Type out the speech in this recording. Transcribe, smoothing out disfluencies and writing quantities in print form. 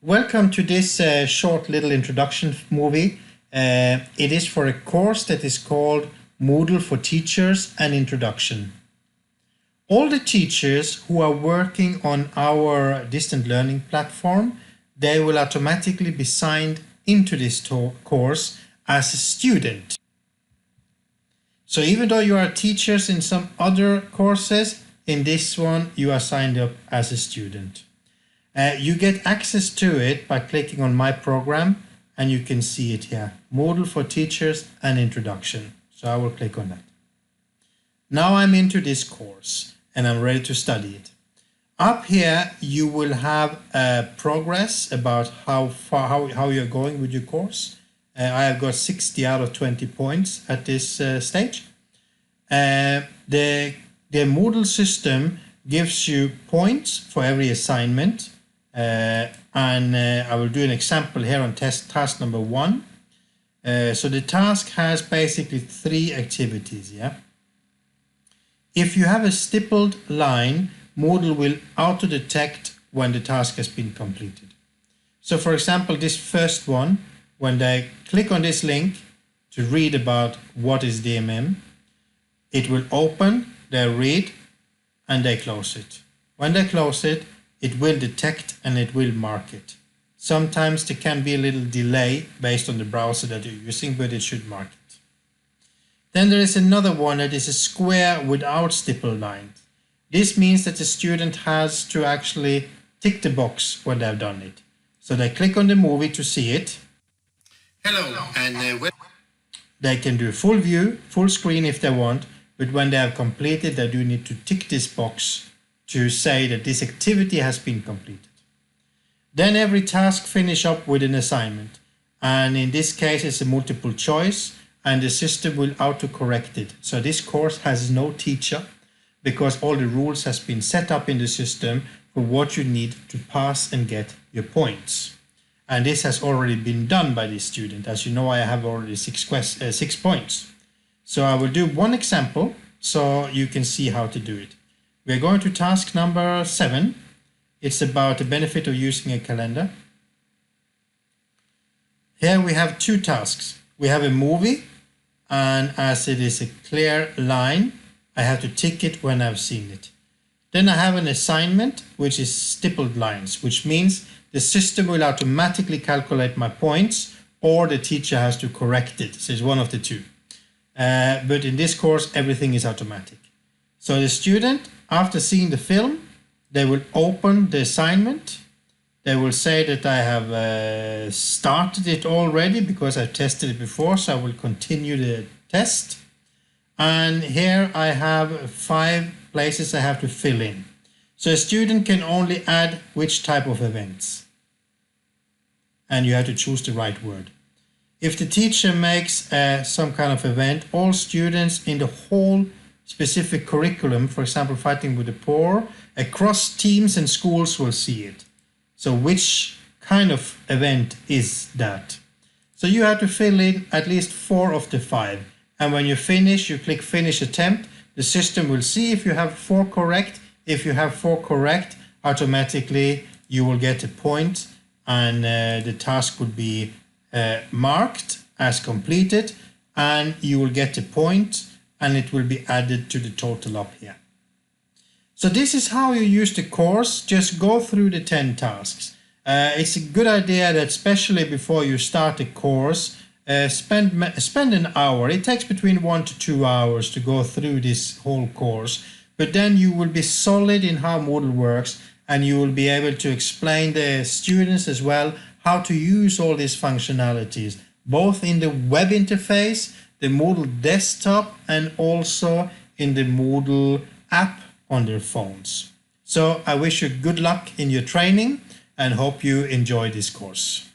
Welcome to this short little introduction movie. It is for a course that is called Moodle for Teachers and Introduction. All the teachers who are working on our distant learning platform, they will automatically be signed into this course as a student. So even though you are teachers in some other courses, in this one you are signed up as a student. You get access to it by clicking on My Program, and you can see it here, Moodle for Teachers and Introduction. So I will click on that. Now I'm into this course and I'm ready to study it. Up here you will have progress about how you're going with your course. I have got 60 out of 20 points at this stage. The Moodle system gives you points for every assignment. I will do an example here on task number 1. So the task has basically 3 activities. Yeah. If you have a stippled line, Moodle will auto-detect when the task has been completed. So for example, this first one, when they click on this link to read about what is DMM, it will open, they read, and they close it. When they close it, it will detect and it will mark it. Sometimes there can be a little delay based on the browser that you're using, but it should mark it. Then there is another one that is a square without stippled lines. This means that the student has to actually tick the box when they've done it. So they click on the movie to see it. Hello, and they can do full view, full screen if they want, but when they have completed, they do need to tick this box to say that this activity has been completed. Then every task finish up with an assignment, and in this case it's a multiple choice, and the system will auto-correct it. So this course has no teacher because all the rules has been set up in the system for what you need to pass and get your points. And this has already been done by this student. As you know, I have already 6 points. So I will do one example so you can see how to do it. We're going to task number 7. It's about the benefit of using a calendar. Here we have 2 tasks. We have a movie, and as it is a clear line, I have to tick it when I've seen it. Then I have an assignment, which is stippled lines, which means the system will automatically calculate my points, or the teacher has to correct it. So it's one of the 2. But in this course, everything is automatic. So the student, after seeing the film, they will open the assignment. They will say that I have started it already because I've tested it before, so I will continue the test. And here I have 5 places I have to fill in. So a student can only add which type of events. And you have to choose the right word. If the teacher makes some kind of event, all students in the whole specific curriculum, for example, fighting with the poor, across teams and schools will see it. So which kind of event is that? So you have to fill in at least 4 of the 5. And when you finish, you click Finish Attempt. The system will see if you have 4 correct. If you have 4 correct, automatically you will get a point, and the task would be marked as completed, and you will get a point, and it will be added to the total up here. So this is how you use the course. Just go through the 10 tasks. It's a good idea that especially before you start the course, spend an hour. It takes between 1 to 2 hours to go through this whole course, but then you will be solid in how Moodle works, and you will be able to explain the students as well how to use all these functionalities, both in the web interface, the Moodle desktop, and also in the Moodle app on their phones. So I wish you good luck in your training and hope you enjoy this course.